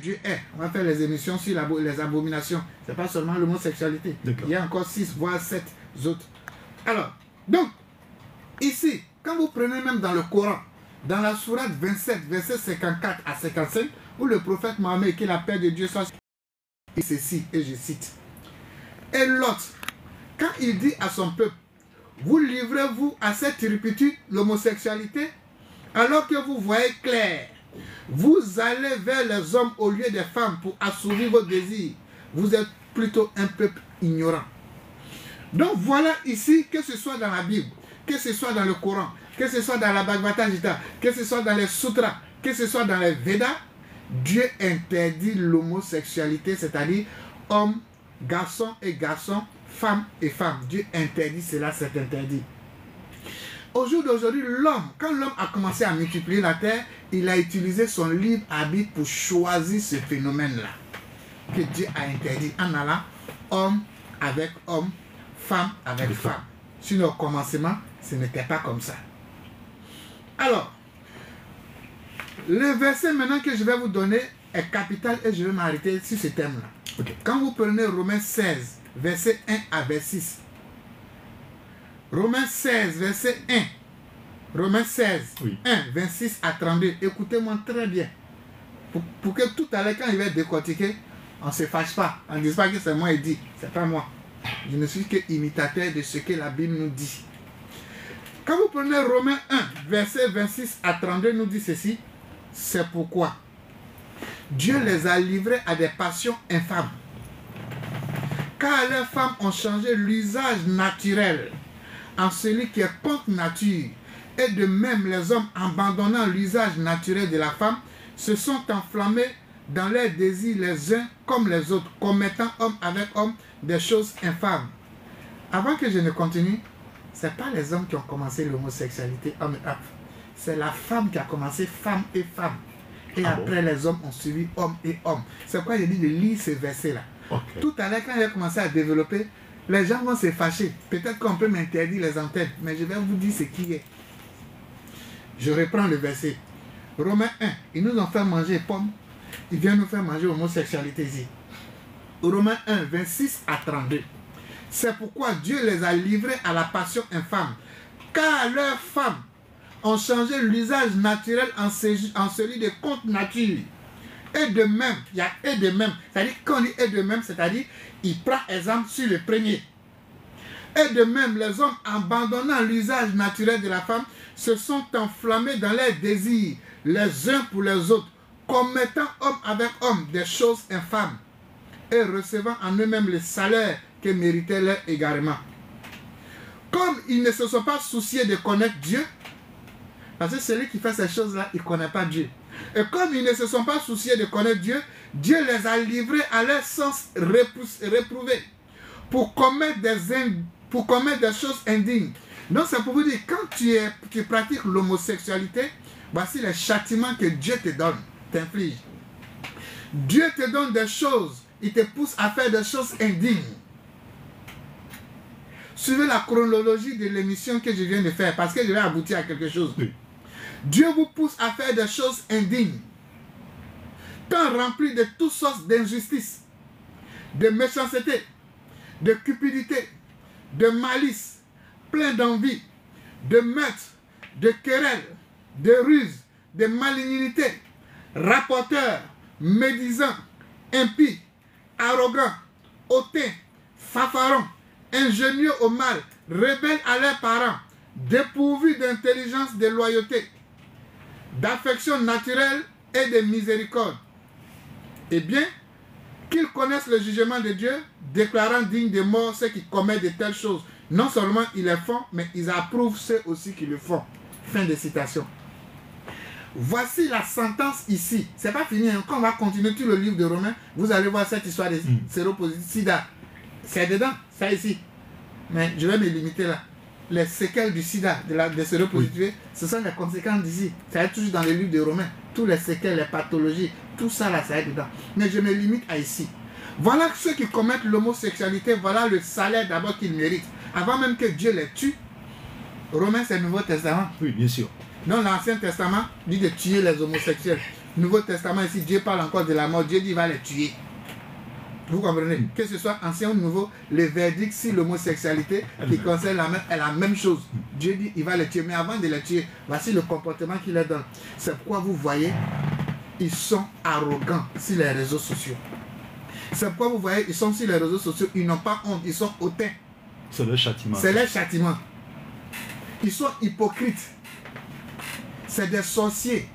Dieu est. On va faire les émissions sur les abominations. Ce n'est pas seulement l'homosexualité. Il y a encore 6 voire 7 autres. Alors, donc, ici, quand vous prenez même dans le Coran, dans la sourate 27, versets 54 à 55, où le prophète Mohammed, qui est la paix de Dieu, soit dit ceci, et je cite. Et l'autre, quand il dit à son peuple, vous livrez-vous à cette turpitude, l'homosexualité, alors que vous voyez clair, vous allez vers les hommes au lieu des femmes pour assouvir vos désirs. Vous êtes plutôt un peuple ignorant. Donc voilà ici, que ce soit dans la Bible, que ce soit dans le Coran, que ce soit dans la Bhagavad Gita, que ce soit dans les sutras, que ce soit dans les Védas, Dieu interdit l'homosexualité, c'est-à-dire homme, garçon et garçon, femme et femme. Dieu interdit cela, c'est interdit. Au jour d'aujourd'hui, l'homme, quand l'homme a commencé à multiplier la terre, il a utilisé son libre arbitre pour choisir ce phénomène-là, que Dieu a interdit en allant homme avec homme, femme avec femme. Sinon, au commencement, ce n'était pas comme ça. Alors, le verset maintenant que je vais vous donner est capital et je vais m'arrêter sur ce thème-là. Okay. Quand vous prenez Romains 16, verset 1 à verset 6, Romains 16, verset 1, Romains 16, 1, 26 à 32, écoutez-moi très bien. Pour que tout à l'heure, quand il va être décortiqué, on ne se fâche pas. On ne dise pas que c'est moi qui dit, c'est pas moi. Je ne suis que imitateur de ce que la Bible nous dit. Quand vous prenez Romains 1, verset 26 à 32, nous dit ceci. C'est pourquoi Dieu les a livrés à des passions infâmes. Car les femmes ont changé l'usage naturel en celui qui est contre nature. Et de même, les hommes, abandonnant l'usage naturel de la femme, se sont enflammés dans leurs désirs les uns comme les autres, commettant homme avec homme des choses infâmes. Avant que je ne continue, ce n'est pas les hommes qui ont commencé l'homosexualité, homme et homme. C'est la femme qui a commencé femme et femme. Et après, les hommes ont suivi homme et homme. C'est pourquoi j'ai dit de lire ce verset-là. Okay. Tout à l'heure, quand j'ai commencé à développer, les gens vont se fâcher. Peut-être qu'on peut m'interdire les antennes, mais je vais vous dire ce qui est. Je reprends le verset. Romains 1, ils nous ont fait manger pommes. Ils viennent nous faire manger homosexualité ici. Romains 1, 26 à 32. C'est pourquoi Dieu les a livrés à la passion infâme. Car leurs femmes ont changé l'usage naturel en celui de contre nature. Et de même, il y a et de même. C'est-à-dire, quand on dit et de même, c'est-à-dire, il prend exemple sur le premier. Et de même, les hommes, abandonnant l'usage naturel de la femme, se sont enflammés dans leurs désirs, les uns pour les autres, commettant homme avec homme des choses infâmes, et recevant en eux-mêmes le salaire que méritait leur égarement. Comme ils ne se sont pas souciés de connaître Dieu, parce que celui qui fait ces choses-là, il ne connaît pas Dieu. Et comme ils ne se sont pas souciés de connaître Dieu, Dieu les a livrés à leur sens réprouvé pour commettre des choses indignes. Donc c'est pour vous dire, quand tu pratiques l'homosexualité, voici les châtiments que Dieu te donne, t'inflige. Dieu te donne des choses, il te pousse à faire des choses indignes. Suivez la chronologie de l'émission que je viens de faire, parce que je vais aboutir à quelque chose. Oui. Dieu vous pousse à faire des choses indignes, tant remplis de toutes sortes d'injustices, de méchanceté, de cupidité, de malice, plein d'envie, de meurtre, de querelles, de ruse, de malignité, rapporteurs, médisants, impies, arrogants, hautains, fanfarons, ingénieux au mal, rebelles à leurs parents, dépourvus d'intelligence, de loyauté, d'affection naturelle et de miséricorde. Eh bien, qu'ils connaissent le jugement de Dieu, déclarant dignes de mort ceux qui commettent de telles choses. Non seulement ils les font, mais ils approuvent ceux aussi qui le font. Fin de citation. Voici la sentence ici. C'est pas fini. Quand on va continuer tout le livre de Romains, vous allez voir cette histoire de séropositivité, sida. C'est dedans, ça ici. Mais je vais me limiter là. Les séquelles du sida, de séropositivité, ce sont les conséquences d'ici. Ça est toujours dans le livre de Romains. Tous les séquelles, les pathologies, tout ça là, ça est dedans. Mais je me limite à ici. Voilà ceux qui commettent l'homosexualité, voilà le salaire d'abord qu'ils méritent. Avant même que Dieu les tue. Romains, c'est le Nouveau Testament. Oui, bien sûr. Non, l'Ancien Testament dit de tuer les homosexuels. Nouveau Testament, ici, Dieu parle encore de la mort. Dieu dit qu'il va les tuer. Vous comprenez? Que ce soit ancien ou nouveau, le verdict sur l'homosexualité qui concerne la même chose. Dieu dit qu'il va les tuer. Mais avant de les tuer, voici le comportement qu'il leur donne. C'est pourquoi vous voyez, ils sont arrogants sur les réseaux sociaux. C'est pourquoi vous voyez, ils sont sur les réseaux sociaux, ils n'ont pas honte, ils sont hautains. C'est leur châtiment. C'est leur châtiment. Ils sont hypocrites. C'est des sorciers.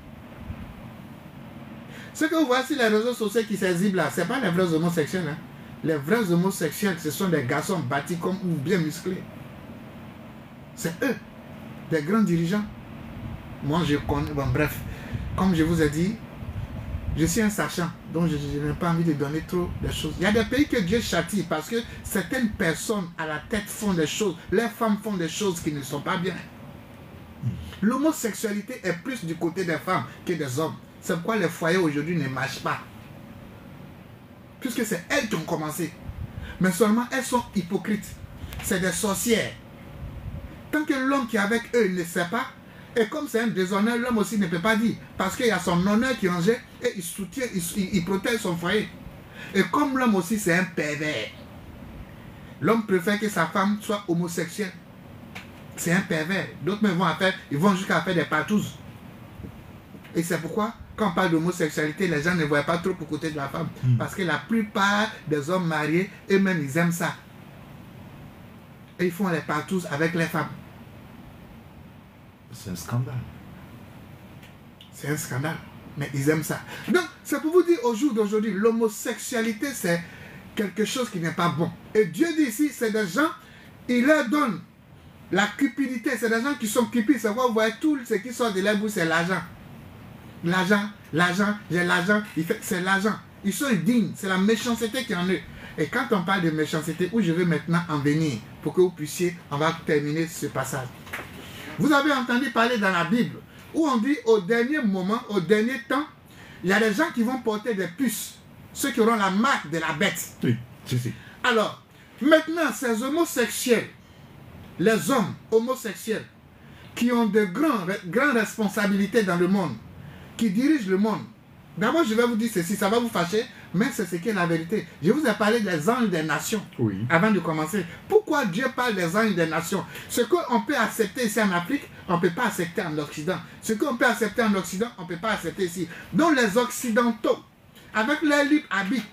Ce que vous voyez sur les réseaux sociaux qui s'exhibent là, ce n'est pas les vrais homosexuels. Hein. Les vrais homosexuels, ce sont des garçons bâtis comme ou bien musclés. C'est eux, des grands dirigeants. Moi, je connais. Bon, bref, comme je vous ai dit, je suis un sachant, donc je n'ai pas envie de donner trop de choses. Il y a des pays que Dieu châtie parce que certaines personnes à la tête font des choses, les femmes font des choses qui ne sont pas bien. L'homosexualité est plus du côté des femmes que des hommes. C'est pourquoi les foyers aujourd'hui ne marchent pas. Puisque c'est elles qui ont commencé. Mais seulement elles sont hypocrites. C'est des sorcières. Tant que l'homme qui est avec eux ne sait pas, et comme c'est un déshonneur, l'homme aussi ne peut pas dire. Parce qu'il y a son honneur qui est en jeu et il soutient, il protège son foyer. Et comme l'homme aussi c'est un pervers. L'homme préfère que sa femme soit homosexuelle. C'est un pervers. D'autres même ils vont jusqu'à faire des partous. Et c'est pourquoi, quand on parle d'homosexualité, les gens ne voient pas trop pour côté de la femme. Parce que la plupart des hommes mariés, eux-mêmes, ils aiment ça. Et ils font les partous avec les femmes. C'est un scandale. C'est un scandale. Mais ils aiment ça. Donc, c'est pour vous dire au jour d'aujourd'hui, l'homosexualité, c'est quelque chose qui n'est pas bon. Et Dieu dit ici, c'est des gens, il leur donne la cupidité. C'est des gens qui sont cupides. C'est quoi, vous voyez, tout ce qui sort de leur bouche, c'est l'argent. L'argent, j'ai l'argent, c'est l'argent. Ils sont indignes, c'est la méchanceté qui est en eux. Et quand on parle de méchanceté, où je veux maintenant en venir, pour que vous puissiez, on va terminer ce passage. Vous avez entendu parler dans la Bible, où on dit au dernier moment, au dernier temps, il y a des gens qui vont porter des puces, ceux qui auront la marque de la bête. Oui, si. Alors, maintenant, ces homosexuels, les hommes homosexuels, qui ont de grandes responsabilités dans le monde, qui dirigent le monde. D'abord, je vais vous dire ceci, ça va vous fâcher, mais c'est ce qui est la vérité. Je vous ai parlé des anges des nations, avant de commencer. Pourquoi Dieu parle des anges des nations? Ce qu'on peut accepter ici en Afrique, on ne peut pas accepter en Occident. Ce qu'on peut accepter en Occident, on ne peut pas accepter ici. Donc les Occidentaux, avec leur libre arbitre,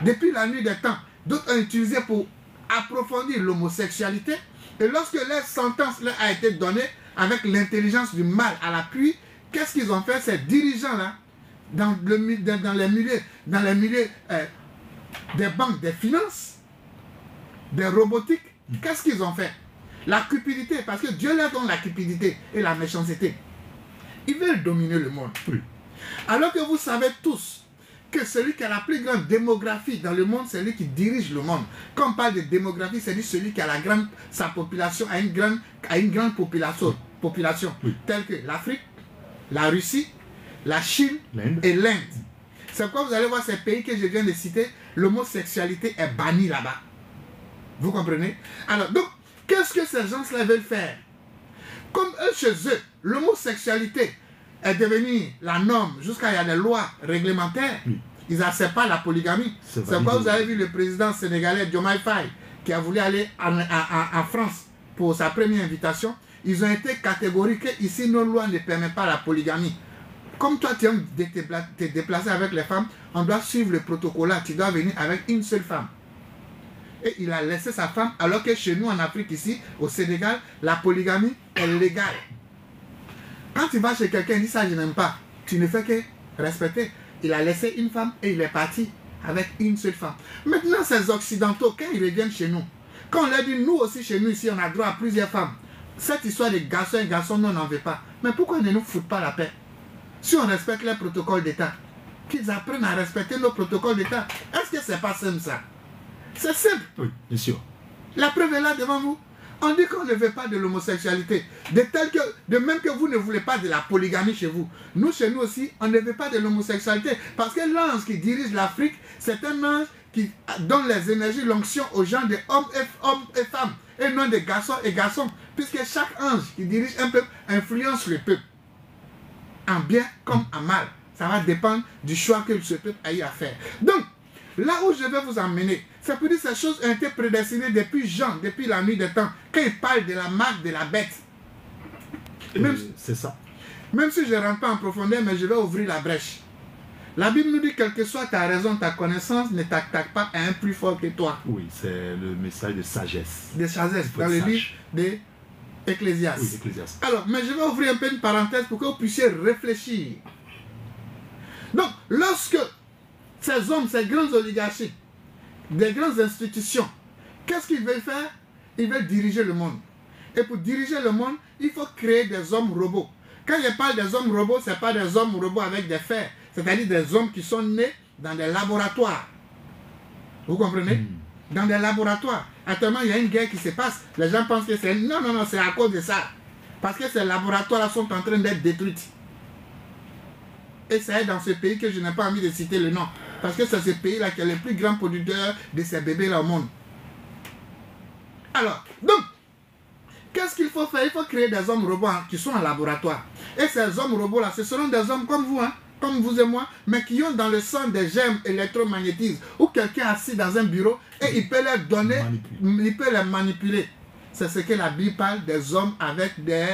depuis la nuit des temps, d'autres ont utilisé pour approfondir l'homosexualité. Et lorsque leur sentence leur a été donnée, avec l'intelligence du mal à l'appui, qu'est-ce qu'ils ont fait, ces dirigeants-là, dans les milieux des banques, des finances, des robotiques? Qu'est-ce qu'ils ont fait? La cupidité, parce que Dieu leur donne la cupidité et la méchanceté. Ils veulent dominer le monde. Oui. Alors que vous savez tous que celui qui a la plus grande démographie dans le monde, c'est celui qui dirige le monde. Quand on parle de démographie, c'est celui qui a sa population a une grande population telle que l'Afrique, la Russie, la Chine et l'Inde. C'est pourquoi vous allez voir ces pays que je viens de citer, l'homosexualité est bannie là-bas. Vous comprenez? Alors, donc, qu'est-ce que ces gens-là veulent faire? Comme eux, chez eux, l'homosexualité est devenue la norme, jusqu'à il y a des lois réglementaires. Ils n'acceptent pas la polygamie. C'est pourquoi vous avez vu le président sénégalais Diomaye Faye, qui a voulu aller en France pour sa première invitation. Ils ont été catégoriques ici, nos lois ne permettent pas la polygamie. Comme toi, tu aimes te déplacer avec les femmes, on doit suivre le protocole là. Tu dois venir avec une seule femme. Et il a laissé sa femme, alors que chez nous en Afrique, ici, au Sénégal, la polygamie est légale. Quand tu vas chez quelqu'un, il dit ça, je n'aime pas. Tu ne fais que respecter. Il a laissé une femme et il est parti avec une seule femme. Maintenant, ces Occidentaux, quand ils reviennent chez nous, quand on leur dit, nous aussi chez nous, ici, on a droit à plusieurs femmes. Cette histoire de garçons et garçons, nous, on n'en veut pas. Mais pourquoi ils ne nous foutent pas la paix? Si on respecte les protocoles d'État, qu'ils apprennent à respecter nos protocoles d'État. Est-ce que c'est pas simple ça? C'est simple. Oui, bien sûr. La preuve est là devant vous. On dit qu'on ne veut pas de l'homosexualité. De même que vous ne voulez pas de la polygamie chez vous. Nous, chez nous aussi, on ne veut pas de l'homosexualité. Parce que l'ange qui dirige l'Afrique, c'est un ange qui donne les énergies, l'onction aux gens de hommes et femmes. Et non de garçons et garçons. Puisque chaque ange qui dirige un peuple influence le peuple. En bien comme en mal. Ça va dépendre du choix que ce peuple a eu à faire. Donc, là où je vais vous emmener, c'est pour dire que ces choses ont été prédestinées depuis Jean, depuis la nuit des temps, quand il parle de la marque de la bête. C'est ça. Même si je ne rentre pas en profondeur, mais je vais ouvrir la brèche. La Bible nous dit, quelle que soit ta raison, ta connaissance, ne t'attaque pas à un plus fort que toi. Oui, c'est le message de sagesse. De sagesse, dans le livre d'Ecclésiaste. Oui, Ecclésiaste. Alors, mais je vais ouvrir un peu une parenthèse pour que vous puissiez réfléchir. Donc, lorsque ces hommes, ces grandes oligarchies, des grandes institutions, qu'est-ce qu'ils veulent faire? Ils veulent diriger le monde. Et pour diriger le monde, il faut créer des hommes robots. Quand je parle des hommes robots, ce n'est pas des hommes robots avec des fers. C'est-à-dire des hommes qui sont nés dans des laboratoires. Vous comprenez? Dans des laboratoires. Actuellement, il y a une guerre qui se passe. Les gens pensent que c'est... Non, non, non, c'est à cause de ça. Parce que ces laboratoires-là sont en train d'être détruits. Et c'est dans ce pays que je n'ai pas envie de citer le nom. Parce que c'est ce pays-là qui est le plus grand producteur de ces bébés-là au monde. Alors, donc, qu'est-ce qu'il faut faire? Il faut créer des hommes robots qui sont en laboratoire. Et ces hommes robots-là, ce seront des hommes comme vous, hein, comme vous et moi, mais qui ont dans le sang des germes électromagnétiques, ou quelqu'un assis dans un bureau et il peut leur donner, il peut les manipuler. C'est ce que la Bible parle des hommes avec des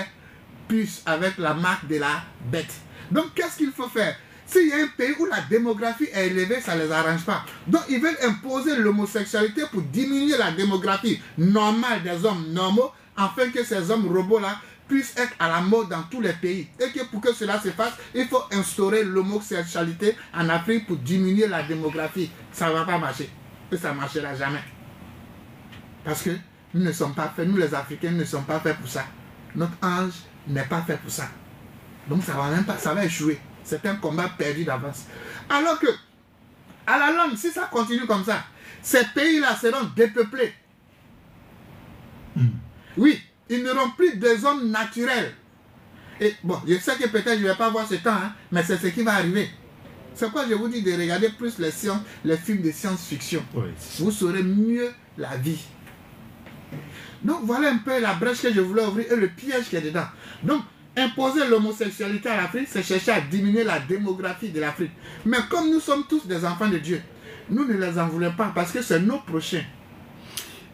puces, avec la marque de la bête. Donc, qu'est-ce qu'il faut faire? S'il y a un pays où la démographie est élevée, ça ne les arrange pas. Donc, ils veulent imposer l'homosexualité pour diminuer la démographie normale des hommes normaux, afin que ces hommes robots-là puissent être à la mode dans tous les pays. Et que pour que cela se fasse, il faut instaurer l'homosexualité en Afrique pour diminuer la démographie. Ça ne va pas marcher. Et ça ne marchera jamais. Parce que nous ne sommes pas faits, nous les Africains ne sommes pas faits pour ça. Notre ange n'est pas fait pour ça. Donc ça va même pas, ça va échouer. C'est un combat perdu d'avance. Alors que, à la longue, si ça continue comme ça, ces pays-là seront dépeuplés. Oui, ils n'auront plus des hommes naturels. Et bon, je sais que peut-être je ne vais pas voir ce temps, hein, mais c'est ce qui va arriver. C'est pourquoi je vous dis de regarder plus les films de science-fiction. Oui. Vous saurez mieux la vie. Donc voilà un peu la brèche que je voulais ouvrir et le piège qui est dedans. Donc, imposer l'homosexualité à l'Afrique, c'est chercher à diminuer la démographie de l'Afrique. Mais comme nous sommes tous des enfants de Dieu, nous ne les en voulons pas parce que c'est nos prochains.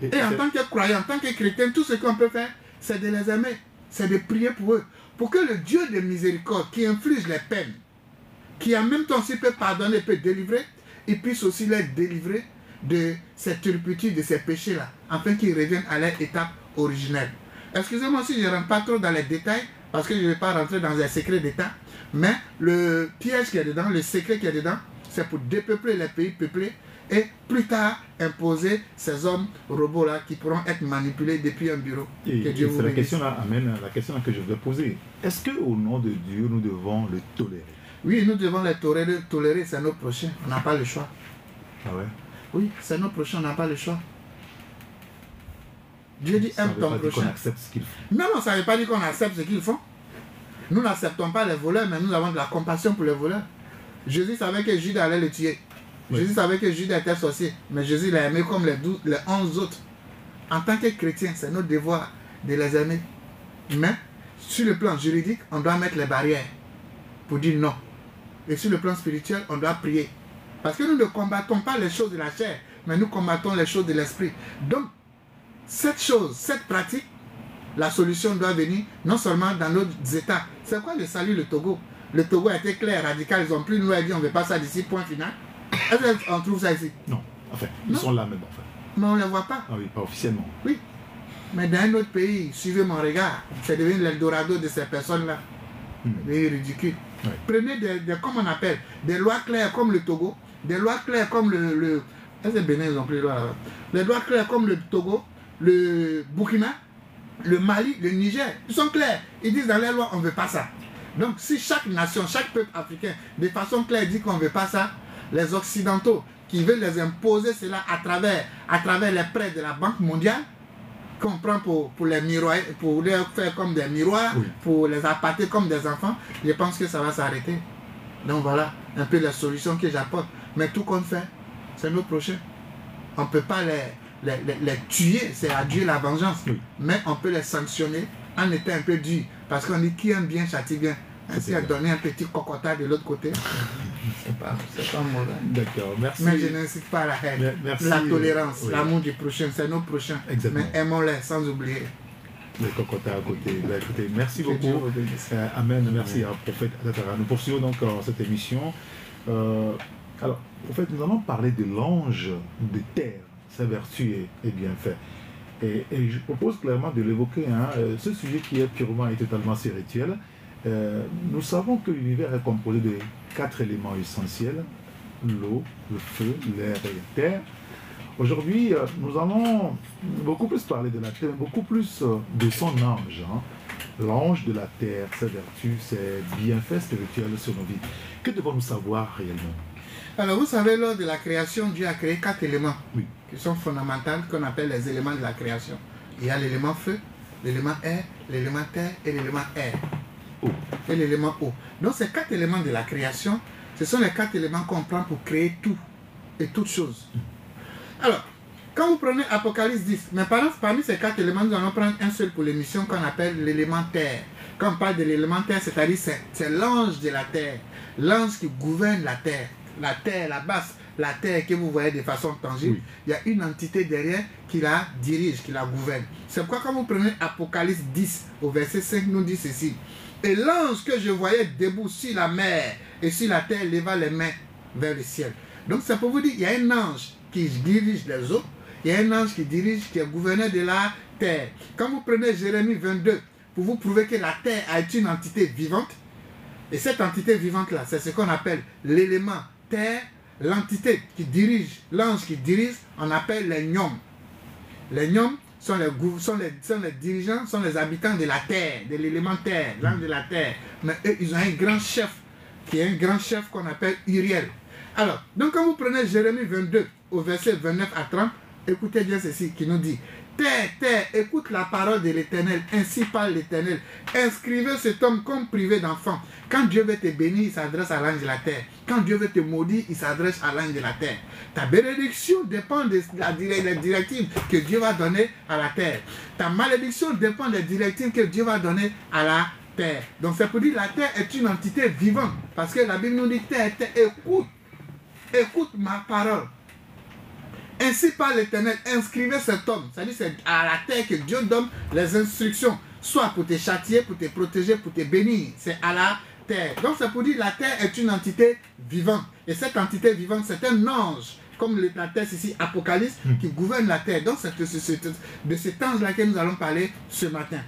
Et en tant que croyants, en tant que chrétiens, tout ce qu'on peut faire, c'est de les aimer, c'est de prier pour eux. Pour que le Dieu de miséricorde, qui inflige les peines, qui en même temps aussi peut pardonner, peut délivrer, il puisse aussi les délivrer de cette turpitude, de ces péchés-là, afin qu'ils reviennent à leur étape originelle. Excusez-moi si je ne rentre pas trop dans les détails, parce que je ne vais pas rentrer dans un secret d'État, mais le piège qui est dedans, le secret qui est dedans, c'est pour dépeupler les pays peuplés et plus tard imposer ces hommes robots-là qui pourront être manipulés depuis un bureau. Et c'est la question là amène la question que je veux poser. Est-ce qu'au nom de Dieu, nous devons le tolérer? Oui, nous devons les tolérer, c'est nos prochains, on n'a pas le choix. Ah ouais? Oui, c'est nos prochains, on n'a pas le choix. Dieu dit aime ton prochain. Qu'on accepte ce qu'ils font. Non, non, ça ne veut pas dire qu'on accepte ce qu'ils font. Nous n'acceptons pas les voleurs, mais nous avons de la compassion pour les voleurs. Jésus savait que Judas allait le tuer. Oui. Jésus savait que Judas était sorcier, mais Jésus l'a aimé comme les 11 autres. En tant que chrétien, c'est notre devoir de les aimer. Mais sur le plan juridique, on doit mettre les barrières pour dire non. Et sur le plan spirituel, on doit prier. Parce que nous ne combattons pas les choses de la chair, mais nous combattons les choses de l'esprit. Donc, cette chose, cette pratique, la solution doit venir non seulement dans nos États. C'est quoi le salut, le Togo? Le Togo a été clair, radical, ils ont pris nous et dit on ne veut pas ça d'ici, point final. Est-ce qu'on trouve ça ici? Non, enfin, ils sont là même. Enfin. Mais on ne les voit pas. Ah oui, pas officiellement. Oui. Mais dans un autre pays, suivez mon regard, c'est devenu l'Eldorado de ces personnes-là. Des ridicules. Oui. Prenez comme on appelle, des lois claires comme le Togo, des lois claires comme le est-ce que Bénin, ils n'ont plus les lois là? Les lois claires comme le Togo, le Burkina, le Mali, le Niger, ils sont clairs. Ils disent dans les lois, on ne veut pas ça. Donc si chaque nation, chaque peuple africain, de façon claire dit qu'on ne veut pas ça, les Occidentaux qui veulent les imposer cela à travers les prêts de la Banque mondiale, qu'on prend pour les miroirs, pour les faire comme des miroirs, oui, pour les appâter comme des enfants, je pense que ça va s'arrêter. Donc voilà un peu la solution que j'apporte. Mais tout qu'on fait, c'est nos prochains. On ne peut pas les tuer, c'est à Dieu la vengeance. Oui. Mais on peut les sanctionner en étant un peu dur. Parce qu'on dit qui aime bien châtie bien. Ainsi à donner un petit cocotat de l'autre côté. C'est pas mauvais. D'accord, merci. Mais je n'incite pas à la haine, Merci, la tolérance, oui. l'amour du prochain, c'est nos prochains. Exactement. Mais aimons-les sans oublier. Le cocotat à côté. Ben, écoutez, merci Que Dieu beaucoup. vous bénisse. Amen, merci à prophète Atatara. Nous poursuivons donc cette émission. Alors, prophète, nous allons parler de l'ange de terre, sa vertu et bienfait. Et je propose clairement de l'évoquer, hein, ce sujet qui est purement et totalement spirituel. Nous savons que l'univers est composé de 4 éléments essentiels: l'eau, le feu, l'air et la terre. Aujourd'hui, nous allons beaucoup plus parler de la terre, beaucoup plus de son ange. Hein. L'ange de la terre, ses vertus, ses bienfaits spirituels sur nos vies. Que devons-nous savoir réellement? Alors vous savez, lors de la création, Dieu a créé 4 éléments Oui. qui sont fondamentaux, qu'on appelle les éléments de la création. Il y a l'élément feu, l'élément air, l'élément terre et l'élément air. Eau. Et l'élément eau. Donc ces 4 éléments de la création, ce sont les 4 éléments qu'on prend pour créer tout et toutes choses. Alors, quand vous prenez Apocalypse 10, mais parmi ces 4 éléments, nous allons prendre un seul pour l'émission qu'on appelle l'élément terre. Quand on parle de l'élément terre, c'est-à-dire c'est l'ange de la terre, l'ange qui gouverne la terre, la basse, la terre que vous voyez de façon tangible. Oui. Il y a une entité derrière qui la dirige, qui la gouverne. C'est pourquoi quand vous prenez Apocalypse 10, au verset 5, nous dit ceci: et l'ange que je voyais debout sur la mer et sur la terre leva les mains vers le ciel. Donc c'est pour vous dire, il y a un ange qui dirige les eaux, il y a un ange qui est gouverneur de la terre. Quand vous prenez Jérémie 22, pour vous prouver que la terre est une entité vivante, et cette entité vivante-là, c'est ce qu'on appelle l'élément terre, l'entité qui dirige, l'ange qui dirige, on appelle les gnomes. Les gnomes sont les dirigeants, sont les habitants de la terre, de l'élément terre, l'ange de la terre. Mais eux, ils ont un grand chef, qui est un grand chef qu'on appelle Uriel. Alors, donc quand vous prenez Jérémie 22, au verset 29 à 30, écoutez bien ceci qui nous dit: terre, terre, écoute la parole de l'Éternel, ainsi parle l'Éternel. Inscrivez cet homme comme privé d'enfant. Quand Dieu veut te bénir, il s'adresse à l'ange de la terre. Quand Dieu veut te maudire, il s'adresse à l'ange de la terre. Ta bénédiction dépend des directives que Dieu va donner à la terre. Ta malédiction dépend des directives que Dieu va donner à la terre. Donc c'est pour dire que la terre est une entité vivante. Parce que la Bible nous dit: terre, terre, écoute ma parole. Ainsi parle l'Éternel, inscrivez cet homme. C'est-à-dire c'est à la terre que Dieu donne les instructions, soit pour te châtier, pour te protéger, pour te bénir. C'est à la terre. Donc c'est pour dire que la terre est une entité vivante. Et cette entité vivante, c'est un ange, comme la terre ici, Apocalypse, qui gouverne la terre. Donc c'est de cet ange-là que nous allons parler ce matin.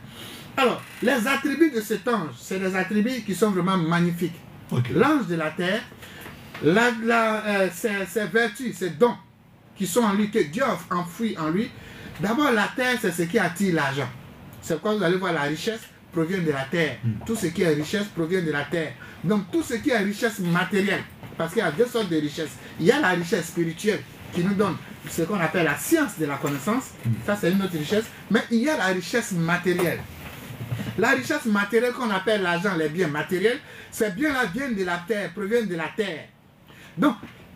Alors, les attributs de cet ange, c'est des attributs qui sont vraiment magnifiques. Okay. L'ange de la terre, ses vertus, ses dons qui sont en lui, que Dieu a enfoui en lui. D'abord, la terre, c'est ce qui attire l'argent. C'est pourquoi vous allez voir, la richesse provient de la terre. Tout ce qui est richesse provient de la terre. Donc, tout ce qui est richesse matérielle, parce qu'il y a deux sortes de richesses. Il y a la richesse spirituelle qui nous donne ce qu'on appelle la science de la connaissance. Ça, c'est une autre richesse. Mais il y a la richesse matérielle. La richesse matérielle qu'on appelle l'argent, les biens matériels, ces biens-là viennent de la terre, proviennent de la terre. Donc,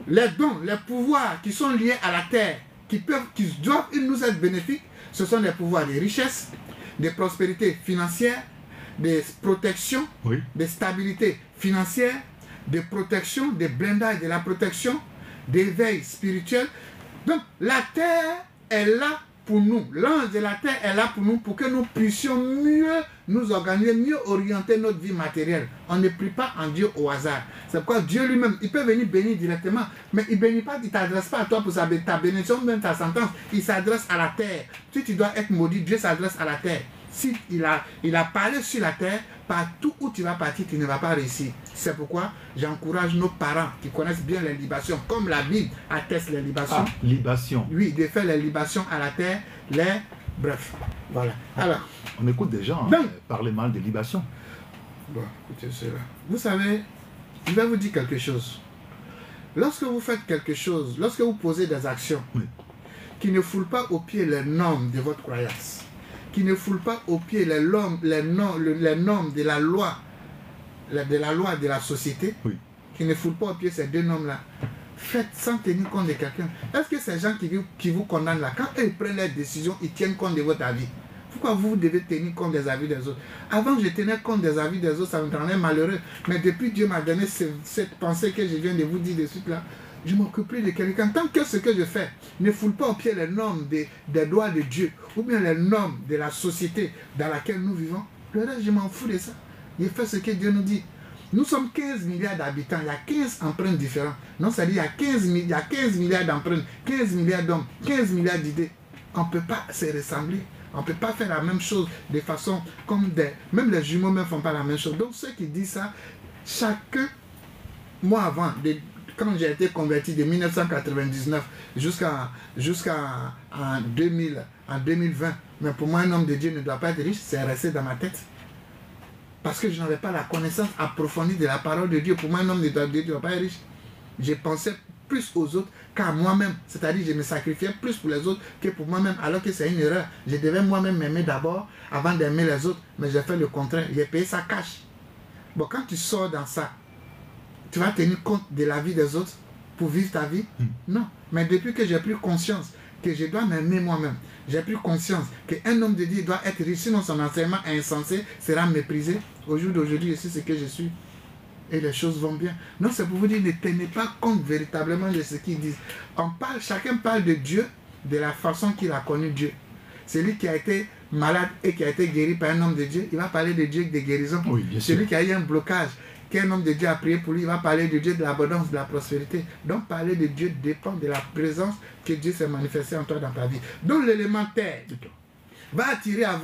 les dons, les pouvoirs qui sont liés à la terre, qui doivent nous être bénéfiques, ce sont des pouvoirs de richesse, de prospérité financière, de protection, de stabilité financière, de protection, de blindage de la protection, d'éveil spirituel. Donc, la terre est là pour nous. L'ange de la terre est là pour nous, pour que nous puissions mieux nous organiser, mieux orienter notre vie matérielle. On ne prie pas en Dieu au hasard. C'est pourquoi Dieu lui-même, il peut venir bénir directement, mais il ne bénit pas, il ne t'adresse pas à toi pour ta bénédiction, même ta sentence. Il s'adresse à la terre. Si tu dois être maudit, Dieu s'adresse à la terre. Si il a parlé sur la terre, partout où tu vas partir, tu ne vas pas réussir. C'est pourquoi j'encourage nos parents qui connaissent bien les libations, comme la Bible atteste les libations. Ah, libation. Oui, de faire les libations à la terre, bref. Voilà. Alors, on écoute des gens parler mal de libation. Bon, écoutez cela. Vous savez, je vais vous dire quelque chose. Lorsque vous faites quelque chose, lorsque vous posez des actions qui ne foulent pas aux pieds les normes de votre croyance, qui ne foulent pas aux pieds les normes de la loi, de la société, qui ne foulent pas aux pieds ces deux normes-là, faites sans tenir compte de quelqu'un. Est-ce que ces gens qui vous condamnent là, quand ils prennent leurs décisions, ils tiennent compte de votre avis? Pourquoi vous devez tenir compte des avis des autres? Avant, je tenais compte des avis des autres, ça me rendait malheureux. Mais depuis Dieu m'a donné cette pensée que je viens de vous dire de suite là, je m'occupe plus de quelqu'un. Tant que ce que je fais ne foule pas au pied les normes des lois de Dieu, ou bien les normes de la société dans laquelle nous vivons, le reste, je m'en fous de ça. Je fais ce que Dieu nous dit. Nous sommes 15 milliards d'habitants, il y a 15 empreintes différentes. Non, ça dit il y a 15 milliards d'empreintes, 15 milliards d'hommes, 15 milliards d'idées. On ne peut pas se ressembler. On ne peut pas faire la même chose de façon comme même les jumeaux ne font pas la même chose. Donc ceux qui disent ça, chacun, moi avant, quand j'ai été converti de 1999 jusqu'à 2020, mais pour moi un homme de Dieu ne doit pas être riche, c'est resté dans ma tête. Parce que je n'avais pas la connaissance approfondie de la parole de Dieu. Pour moi un homme de Dieu ne doit pas être riche. Je pensais plus aux autres qu'à moi-même. C'est-à-dire je me sacrifiais plus pour les autres que pour moi-même, alors que c'est une erreur. Je devais moi-même m'aimer d'abord avant d'aimer les autres. Mais j'ai fait le contraire. J'ai payé ça cash. Bon, quand tu sors dans ça, tu vas tenir compte de la vie des autres pour vivre ta vie? Non. Mais depuis que j'ai pris conscience que je dois m'aimer moi-même, j'ai pris conscience qu'un homme de Dieu doit être riche, sinon son enseignement insensé sera méprisé. Au jour d'aujourd'hui, je sais ce que je suis. Et les choses vont bien. Non, c'est pour vous dire, ne tenez pas compte véritablement de ce qu'ils disent. Chacun parle de Dieu de la façon qu'il a connu Dieu. Celui qui a été malade et qui a été guéri par un homme de Dieu, il va parler de Dieu avec des guérisons. Oui, celui qui a eu un blocage, qu'un homme de Dieu a prié pour lui, il va parler de Dieu de l'abondance, de la prospérité. Donc parler de Dieu dépend de la présence que Dieu s'est manifesté en toi dans ta vie. Donc l'élémentaire va attirer en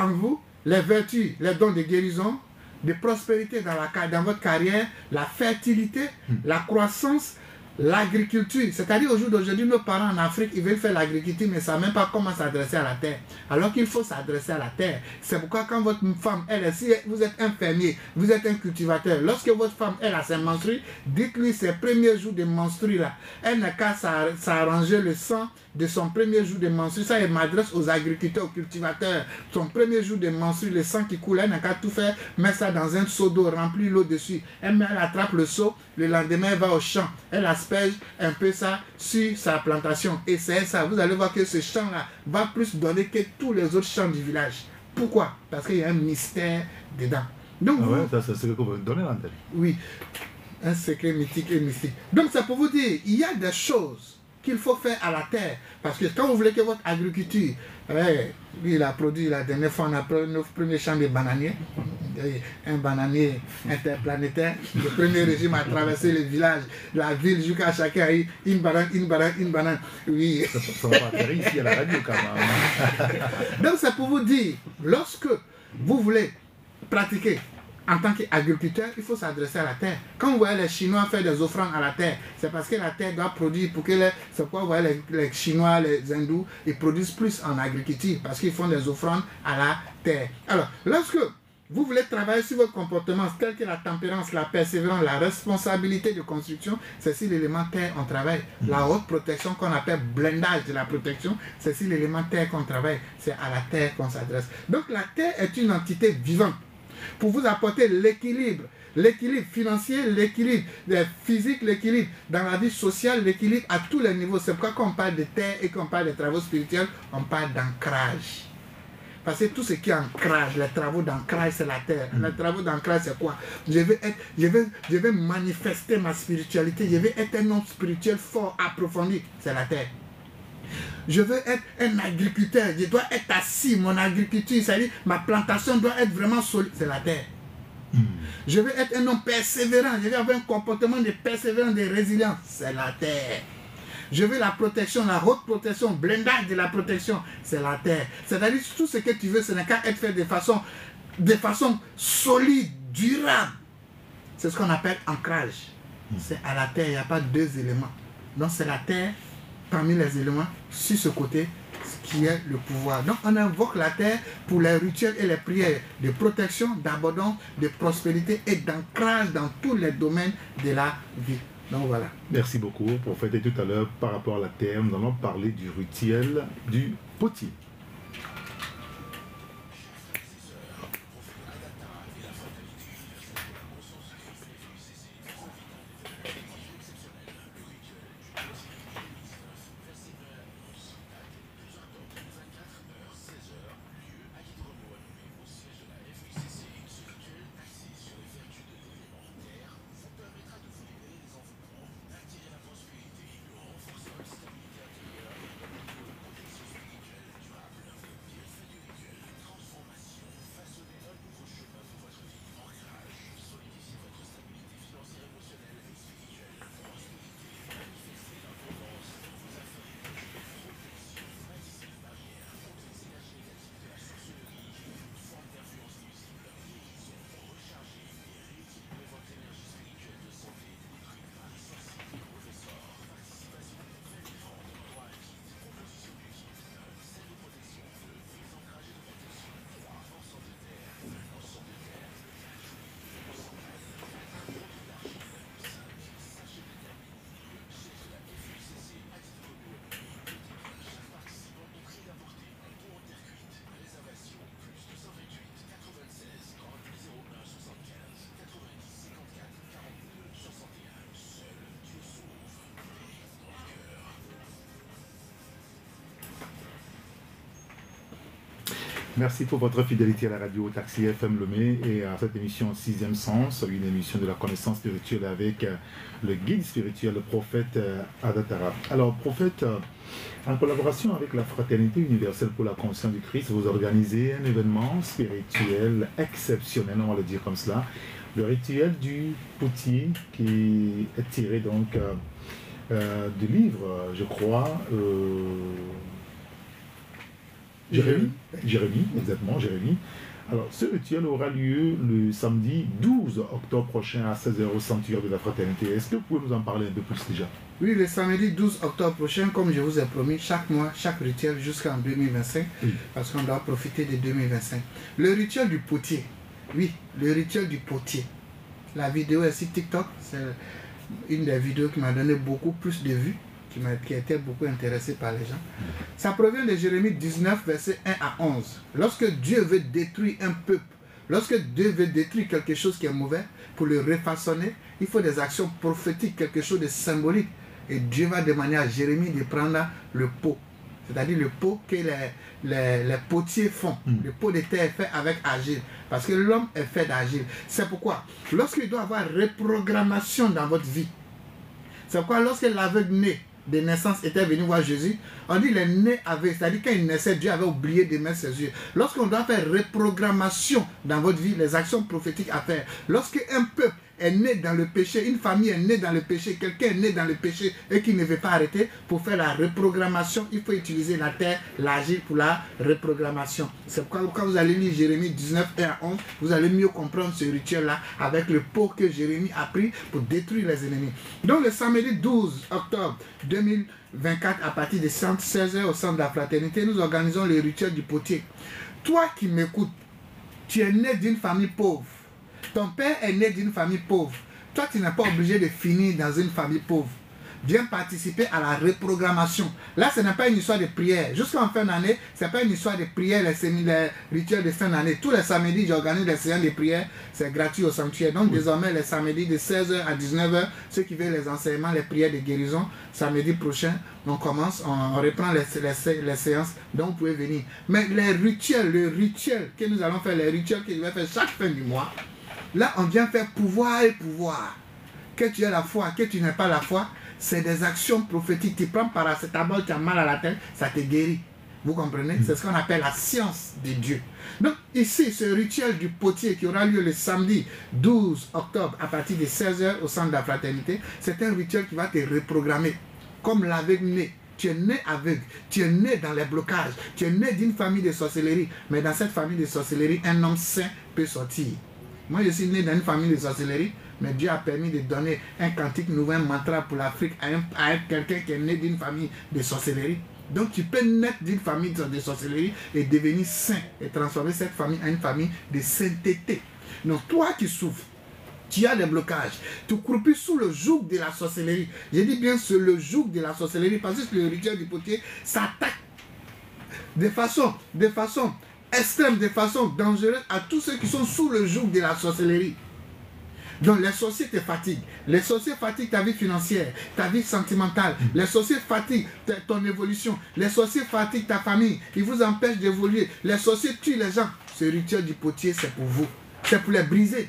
vous les vertus, les dons de guérison, de prospérité dans votre carrière, la fertilité, la croissance, l'agriculture. C'est-à-dire au jour d'aujourd'hui, nos parents en Afrique, ils veulent faire l'agriculture, mais ils ne savent même pas comment s'adresser à la terre. Alors qu'il faut s'adresser à la terre. C'est pourquoi quand votre femme, si vous êtes un fermier, vous êtes un cultivateur, lorsque votre femme, elle a ses menstrues, dites-lui ses premiers jours de menstrues là, elle n'a qu'à s'arranger le sang de son premier jour de menstrues. Ça, elle m'adresse aux agriculteurs, aux cultivateurs. Son premier jour de menstrues, le sang qui coule, elle n'a qu'à tout faire, mettre ça dans un seau d'eau, remplir l'eau dessus. Elle attrape le seau, le lendemain, elle va au champ. Elle asperge un peu ça sur sa plantation. Et c'est ça, vous allez voir que ce champ-là va plus donner que tous les autres champs du village. Pourquoi? Parce qu'il y a un mystère dedans. Donc, ça, c'est ce que vous donnez l'antenne. Oui, un secret mythique et mystique. Donc, c'est pour vous dire, il y a des choses qu'il faut faire à la terre. Parce que quand vous voulez que votre agriculture, lui il a produit la dernière fois, on a pris notre premier champ de bananiers, un bananier interplanétaire. Le premier régime a traversé le village, la ville, jusqu'à chacun a eu une banane. Oui. Ça va pas atterrir ici à la radio quand même. Donc c'est pour vous dire, lorsque vous voulez pratiquer en tant qu'agriculteur, il faut s'adresser à la terre. Quand vous voyez les Chinois faire des offrandes à la terre, c'est parce que la terre doit produire pour que c'est pourquoi vous voyez les Chinois, les Hindous, ils produisent plus en agriculture parce qu'ils font des offrandes à la terre. Alors, lorsque vous voulez travailler sur votre comportement, tel que la tempérance, la persévérance, la responsabilité de construction, c'est sur l'élément terre qu'on travaille. La haute protection qu'on appelle blindage de la protection, c'est sur l'élément terre qu'on travaille. C'est à la terre qu'on s'adresse. Donc la terre est une entité vivante pour vous apporter l'équilibre financier, l'équilibre physique, l'équilibre dans la vie sociale, l'équilibre à tous les niveaux. C'est pourquoi quand on parle de terre et qu'on parle de travaux spirituels, on parle d'ancrage. Parce que tout ce qui est ancrage, les travaux d'ancrage, c'est la terre. Les travaux d'ancrage, c'est quoi? Je vais manifester ma spiritualité. Je vais être un homme spirituel fort, approfondi. C'est la terre. Je veux être un agriculteur. Je dois être assis. Mon agriculture, c'est-à-dire ma plantation doit être vraiment solide. C'est la terre. Je veux être un homme persévérant. Je veux avoir un comportement de persévérance, de résilience. C'est la terre. Je veux la protection, la haute protection, blindage de la protection. C'est la terre. C'est-à-dire tout ce que tu veux, ce n'est qu'à être fait de façon solide, durable. C'est ce qu'on appelle ancrage. C'est à la terre, il n'y a pas deux éléments. Donc c'est la terre parmi les éléments sur ce côté qui est le pouvoir. Donc on invoque la terre pour les rituels et les prières de protection, d'abondance, de prospérité et d'ancrage dans tous les domaines de la vie. Donc voilà. Merci beaucoup, prophète. Et tout à l'heure, par rapport à la terre, nous allons parler du rituel du potier. Merci pour votre fidélité à la radio Taxi FM Lomé et à cette émission 6e Sens, une émission de la connaissance spirituelle avec le guide spirituel, le prophète Adatara. Alors, prophète, en collaboration avec la Fraternité universelle pour la conscience du Christ, vous organisez un événement spirituel exceptionnel, on va le dire comme cela, le rituel du potier qui est tiré donc du livre, je crois, Jérémie, exactement, Jérémie. Alors, ce rituel aura lieu le samedi 12 octobre prochain à 16h au sanctuaire de la Fraternité. Est-ce que vous pouvez nous en parler un peu plus déjà? Oui, le samedi 12 octobre prochain, comme je vous ai promis, chaque mois, chaque rituel jusqu'en 2025, oui. Parce qu'on doit profiter de 2025. Le rituel du potier, oui, le rituel du potier. La vidéo est sur TikTok, c'est une des vidéos qui m'a donné beaucoup plus de vues. Qui était beaucoup intéressé par les gens. Ça provient de Jérémie 19, versets 1 à 11. Lorsque Dieu veut détruire un peuple, lorsque Dieu veut détruire quelque chose qui est mauvais, pour le refaçonner, il faut des actions prophétiques, quelque chose de symbolique. Et Dieu va demander à Jérémie de prendre le pot, c'est-à-dire le pot que les potiers font, le pot de terre fait avec argile, parce que l'homme est fait d'argile. C'est pourquoi, lorsqu'il doit y avoir reprogrammation dans votre vie, c'est pourquoi lorsque l'aveugle naît, de naissance était venu voir Jésus, on dit qu'il est né avec, c'est-à-dire quand il naissait, Dieu avait oublié de mettre ses yeux. Lorsqu'on doit faire reprogrammation dans votre vie, les actions prophétiques à faire, lorsque un peuple est né dans le péché, une famille est née dans le péché, quelqu'un est né dans le péché et qui ne veut pas arrêter, pour faire la reprogrammation, il faut utiliser la terre, l'argile pour la reprogrammation. C'est pourquoi quand vous allez lire Jérémie 19, 1 à 11, vous allez mieux comprendre ce rituel-là avec le pot que Jérémie a pris pour détruire les ennemis. Donc le samedi 12 octobre 2024, à partir de 16h au centre de la Fraternité, nous organisons le rituel du potier. Toi qui m'écoutes, tu es né d'une famille pauvre. Ton père est né d'une famille pauvre. Toi, tu n'es pas obligé de finir dans une famille pauvre. Viens participer à la reprogrammation. Là, ce n'est pas une histoire de prière. Jusqu'en fin d'année, ce n'est pas une histoire de prière, les rituels de fin d'année. Tous les samedis, j'organise des séances de prière. C'est gratuit au sanctuaire. Donc, désormais, les samedis de 16h à 19h, ceux qui veulent les enseignements, les prières de guérison, samedi prochain, on commence, on reprend les séances. Donc, vous pouvez venir. Mais les rituels, le rituel que nous allons faire, les rituels que je vais faire chaque fin du mois, là, on vient faire pouvoir et pouvoir. Que tu aies la foi, que tu n'aies pas la foi, c'est des actions prophétiques. Tu prends paracétamol, tu as mal à la tête, ça te guérit. Vous comprenez? C'est ce qu'on appelle la science de Dieu. Donc ici, ce rituel du potier qui aura lieu le samedi 12 octobre à partir de 16h au centre de la Fraternité, c'est un rituel qui va te reprogrammer. Comme l'aveugle né. Tu es né aveugle, tu es né dans les blocages, tu es né d'une famille de sorcellerie. Mais dans cette famille de sorcellerie, un homme saint peut sortir. Moi, je suis né dans une famille de sorcellerie, mais Dieu a permis de donner un cantique nouveau, un mantra pour l'Afrique à quelqu'un qui est né d'une famille de sorcellerie. Donc, tu peux naître d'une famille de sorcellerie et devenir saint et transformer cette famille en une famille de sainteté. Donc, toi qui souffres, tu as des blocages, tu croupis sous le joug de la sorcellerie. Je dis bien sur le joug de la sorcellerie parce que le rituel du potier s'attaque de façon extrême, de façon dangereuse à tous ceux qui sont sous le joug de la sorcellerie. Donc les sorciers te fatiguent. Les sorciers fatiguent ta vie financière, ta vie sentimentale. Les sorciers fatiguent ton évolution. Les sorciers fatiguent ta famille. Ils vous empêchent d'évoluer. Les sorciers tuent les gens. Ce rituel du potier, c'est pour vous. C'est pour les briser.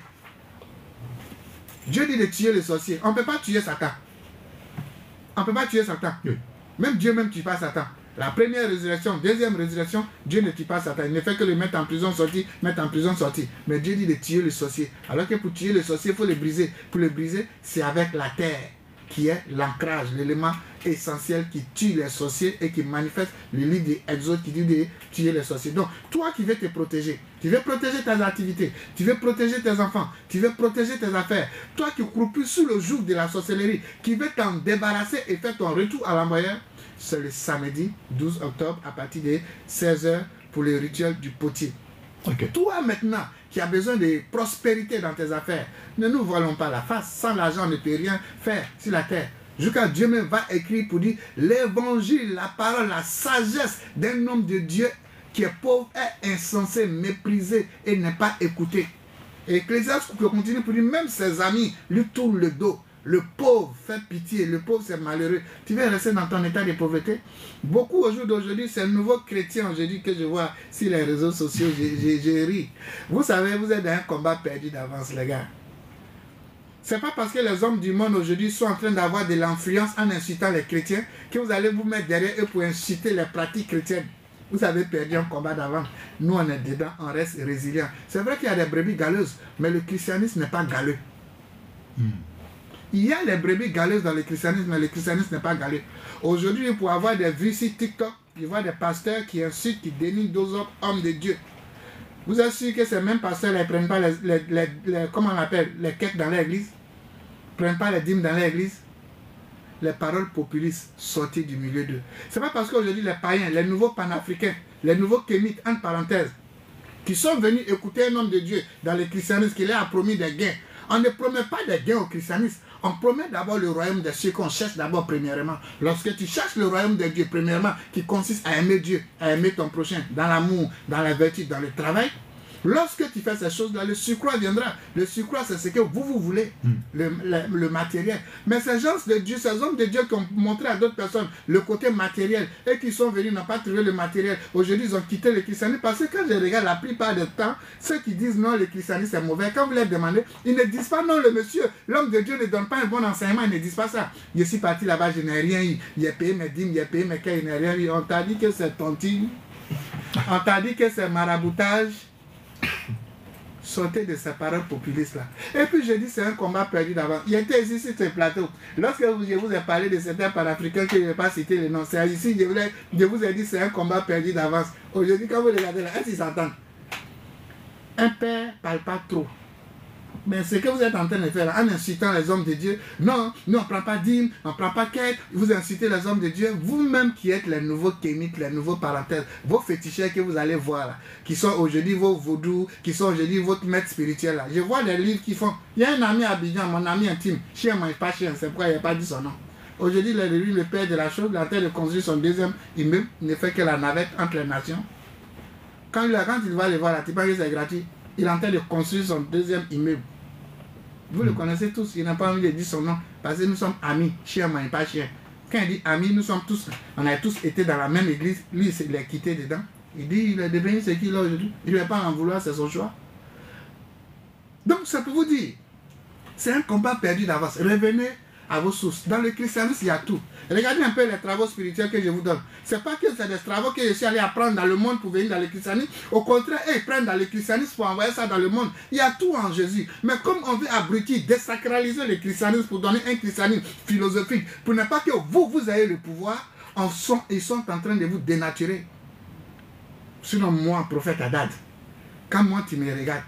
Dieu dit de tuer les sorciers. On ne peut pas tuer Satan. On ne peut pas tuer Satan. Oui. Même Dieu ne tue pas Satan. La première résurrection, deuxième résurrection, Dieu ne tue pas Satan. Il ne fait que le mettre en prison, sortir, mettre en prison, sortir. Mais Dieu dit de tuer le sorcier. Alors que pour tuer le sorcier, il faut le briser. Pour le briser, c'est avec la terre, qui est l'ancrage, l'élément essentiel qui tue les sorciers et qui manifeste le livre d'Exode qui dit de tuer les sorciers. Donc, toi qui veux te protéger, tu veux protéger tes activités, tu veux protéger tes enfants, tu veux protéger tes affaires, toi qui croupis sous le joug de la sorcellerie, qui veux t'en débarrasser et faire ton retour à l'envoyeur, c'est le samedi 12 octobre à partir de 16h pour le rituel du potier. Okay. Toi maintenant qui as besoin de prospérité dans tes affaires, ne nous voilons pas la face. Sans l'argent, on ne peut rien faire sur la terre. Jusqu'à Dieu même va écrire pour dire l'évangile, la parole, la sagesse d'un homme de Dieu qui est pauvre, est insensé, méprisé et n'est pas écouté. Et Ecclésiaste continue pour dire même ses amis lui tournent le dos. le pauvre fait pitié, le pauvre c'est malheureux. Tu vas rester dans ton état de pauvreté. Beaucoup au jour d'aujourd'hui, c'est le nouveau chrétien aujourd'hui que je vois sur les réseaux sociaux, j'ai ri. Vous savez, vous êtes dans un combat perdu d'avance, les gars. C'est pas parce que les hommes du monde aujourd'hui sont en train d'avoir de l'influence en incitant les chrétiens que vous allez vous mettre derrière eux pour inciter les pratiques chrétiennes. Vous avez perdu un combat d'avance. Nous, on est dedans, on reste résilient. C'est vrai qu'il y a des brebis galeuses, mais le christianisme n'est pas galeux. Il y a les brebis galeuses dans le christianisme, mais le christianisme n'est pas galeux. Aujourd'hui, pour avoir des vues sur TikTok, il y a des pasteurs qui insultent, qui dénigrent d'autres hommes de Dieu. Vous êtes sûr que ces mêmes pasteurs ne prennent pas comment on appelle, les quêtes dans l'église, ne prennent pas les dîmes dans l'église? Les paroles populistes sorties du milieu d'eux. C'est pas parce qu'aujourd'hui les païens, les nouveaux panafricains, les nouveaux kémites, entre parenthèses, qui sont venus écouter un homme de Dieu dans le christianisme qui leur a promis des gains. On ne promet pas des gains au christianisme. On promet d'abord le royaume des cieux qu'on cherche d'abord premièrement. Lorsque tu cherches le royaume de Dieu premièrement, qui consiste à aimer Dieu, à aimer ton prochain, dans l'amour, dans la vertu, dans le travail, lorsque tu fais ces choses-là, le surcroît viendra. Le surcroît, c'est ce que vous voulez, le matériel. Mais ces gens de Dieu, ces hommes de Dieu qui ont montré à d'autres personnes le côté matériel et qui sont venus n'ont pas trouvé le matériel. Aujourd'hui, ils ont quitté le christianisme parce que quand je regarde la plupart du temps, ceux qui disent non, le christianisme est mauvais, quand vous leur demandez, ils ne disent pas non, le monsieur, l'homme de Dieu ne donne pas un bon enseignement, ils ne disent pas ça. Je suis parti là-bas, je n'ai rien eu. J'ai payé mes dîmes, j'ai payé mes cailles, je n'ai rien eu. On t'a dit que c'est tontine. On t'a dit que c'est maraboutage. Sortez de ces paroles populistes là. Et puis je dis c'est un combat perdu d'avance. Il était ici sur ce plateau. Lorsque je vous ai parlé de certains panafricains que je n'ai pas cité le nom, c'est ici je vous ai dit c'est un combat perdu d'avance. Aujourd'hui quand vous regardez là, est-ce qu'ils s'entendent? Un père ne parle pas trop. Mais ce que vous êtes en train de faire là, en incitant les hommes de Dieu, non, nous on ne prend pas dîme, on ne prend pas quête, vous incitez les hommes de Dieu, vous-même qui êtes les nouveaux kémites, les nouveaux parenthèses, vos féticheurs que vous allez voir là, qui sont aujourd'hui vos vaudous, qui sont aujourd'hui votre maître spirituel là. Je vois des livres qui font, il y a un ami à Abidjan, mon ami intime, chien mange pas chien, c'est pourquoi il n'a pas dit son nom. Aujourd'hui, lui, le père de la chose, il est en train de construire son deuxième immeuble, il ne fait que la navette entre les nations. Quand il va les voir là, tu penses que c'est gratuit. Il est en train de construire son deuxième immeuble. Vous le connaissez tous, il n'a pas envie de dire son nom, parce que nous sommes amis, chien, mais pas chien. Quand il dit amis, nous sommes tous, on a tous été dans la même église, lui il est quitté dedans. Il dit, il est devenu ce qu'il est aujourd'hui. Il ne va pas en vouloir, c'est son choix. Donc ça peut vous dire, c'est un combat perdu d'avance. Revenez à vos sources. Dans le christianisme, il y a tout. Regardez un peu les travaux spirituels que je vous donne. Ce n'est pas que c'est des travaux que je suis allé apprendre dans le monde pour venir dans le christianisme. Au contraire, ils prennent dans le christianisme pour envoyer ça dans le monde. Il y a tout en Jésus. Mais comme on veut abrutir, désacraliser le christianisme pour donner un christianisme philosophique, pour ne pas que vous ayez le pouvoir, ils sont en train de vous dénaturer. Sinon, moi, prophète Haddad, quand moi tu me regardes,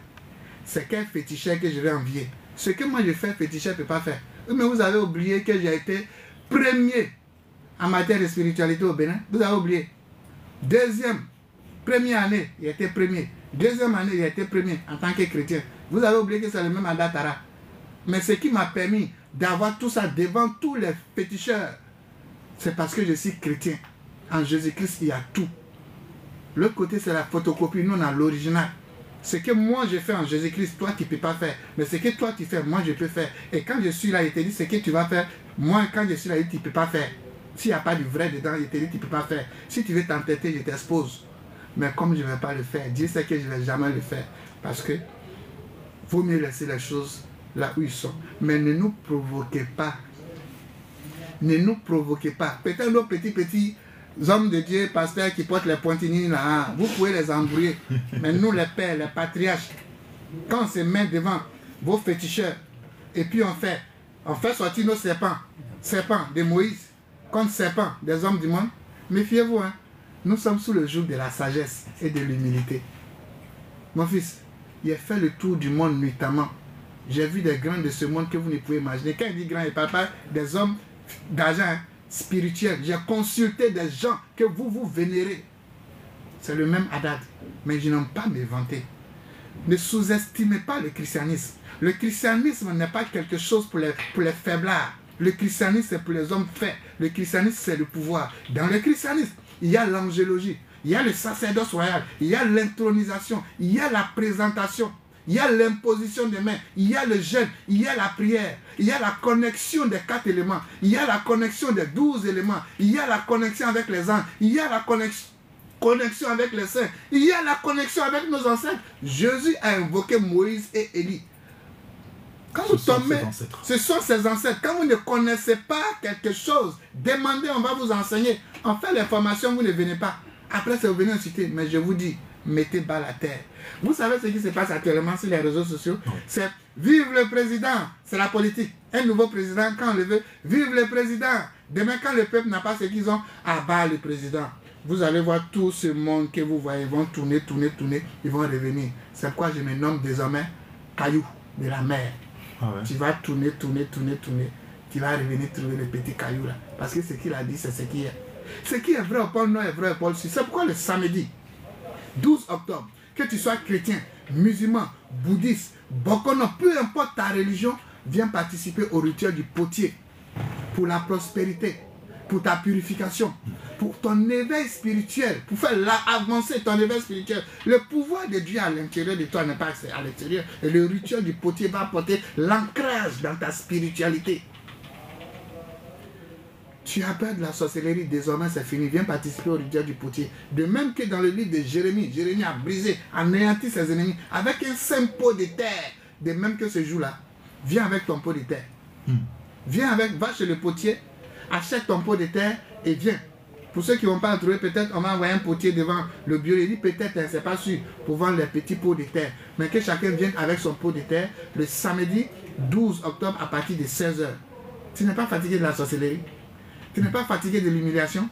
c'est quel féticheur que je vais envier. Ce que moi je fais, féticheur ne peut pas faire. Mais vous avez oublié que j'ai été premier en matière de spiritualité au Bénin. Vous avez oublié. Première année, il était premier. Deuxième année, il était premier en tant que chrétien. Vous avez oublié que c'est le même Adatara. Mais ce qui m'a permis d'avoir tout ça devant tous les féticheurs, c'est parce que je suis chrétien. En Jésus-Christ, il y a tout. L'autre côté, c'est la photocopie. Nous, on a l'original. Ce que moi je fais en Jésus-Christ, toi tu ne peux pas faire. Mais ce que toi tu fais, moi je peux faire. Et quand je suis là, il te dit ce que tu vas faire. Moi, quand je suis là, tu ne peux pas faire. S'il n'y a pas du vrai dedans, il te dit tu ne peux pas faire. Si tu veux t'entêter, je t'expose. Mais comme je ne vais pas le faire, Dieu sait que je ne vais jamais le faire. Parce que vaut mieux laisser les choses là où ils sont. Mais ne nous provoquez pas. Ne nous provoquez pas. Peut-être nos petits hommes de Dieu, pasteurs qui portent les pointignes là, vous pouvez les embrouiller. Mais nous, les pères, les patriarches, quand on se met devant vos féticheurs, et puis on fait sortir nos serpents de Moïse, contre serpents des hommes du monde, méfiez-vous, hein. Nous sommes sous le joug de la sagesse et de l'humilité. Mon fils, il a fait le tour du monde nuitamment. J'ai vu des grands de ce monde que vous ne pouvez imaginer. Quand il dit grand, il ne parle pas des hommes d'argent, hein, spirituel. J'ai consulté des gens que vous vénérez. C'est le même Haddad. Mais je n'aime pas me vanter. Ne sous-estimez pas le christianisme. Le christianisme n'est pas quelque chose pour les faiblards. Le christianisme, c'est pour les hommes faits. Le christianisme, c'est le pouvoir. Dans le christianisme, il y a l'angélologie, il y a le sacerdoce royal, il y a l'intronisation, il y a la présentation, il y a l'imposition des mains, il y a le jeûne, il y a la prière, il y a la connexion des 4 éléments, il y a la connexion des 12 éléments, il y a la connexion avec les anges, il y a la connexion avec les saints, il y a la connexion avec nos ancêtres. Jésus a invoqué Moïse et Élie. Quand vous tombez, ce sont ses ancêtres. Quand vous ne connaissez pas quelque chose, demandez, on va vous enseigner. On fait les formations, vous ne venez pas. Après, c'est vous venez en cité. Mais je vous dis, mettez bas la terre. Vous savez ce qui se passe actuellement sur les réseaux sociaux? C'est vive le président, c'est la politique. Un nouveau président, quand on le veut, vive le président. Demain, quand le peuple n'a pas ce qu'ils ont, abat le président. Vous allez voir tout ce monde que vous voyez, ils vont tourner, ils vont revenir. C'est pourquoi je me nomme désormais caillou de la mer. Ah ouais. Tu vas tourner, tu vas revenir trouver les petits cailloux là. Parce que ce qu'il a dit, c'est ce qui est. Ce qui est vrai au pôle Nord est vrai au pôle Sud. C'est pourquoi le samedi 12 octobre, que tu sois chrétien, musulman, bouddhiste, bokono, peu importe ta religion, viens participer au rituel du potier pour la prospérité, pour ta purification, pour ton éveil spirituel, pour faire avancer ton éveil spirituel. Le pouvoir de Dieu à l'intérieur de toi n'est pas à l'extérieur. Et le rituel du potier va apporter l'ancrage dans ta spiritualité. Tu as peur de la sorcellerie, désormais c'est fini. Viens participer au rituel du potier. De même que dans le livre de Jérémie, Jérémie a brisé, anéanti ses ennemis avec un simple pot de terre. De même que ce jour-là, viens avec ton pot de terre. Viens avec, va chez le potier, achète ton pot de terre et viens. Pour ceux qui ne vont pas trouver, peut-être on va envoyer un potier devant le bureau. Il dit peut-être, c'est pas sûr, pour vendre les petits pots de terre. Mais que chacun vienne avec son pot de terre le samedi 12 octobre à partir de 16h. Tu n'es pas fatigué de la sorcellerie? Tu n'es pas fatigué de l'humiliation?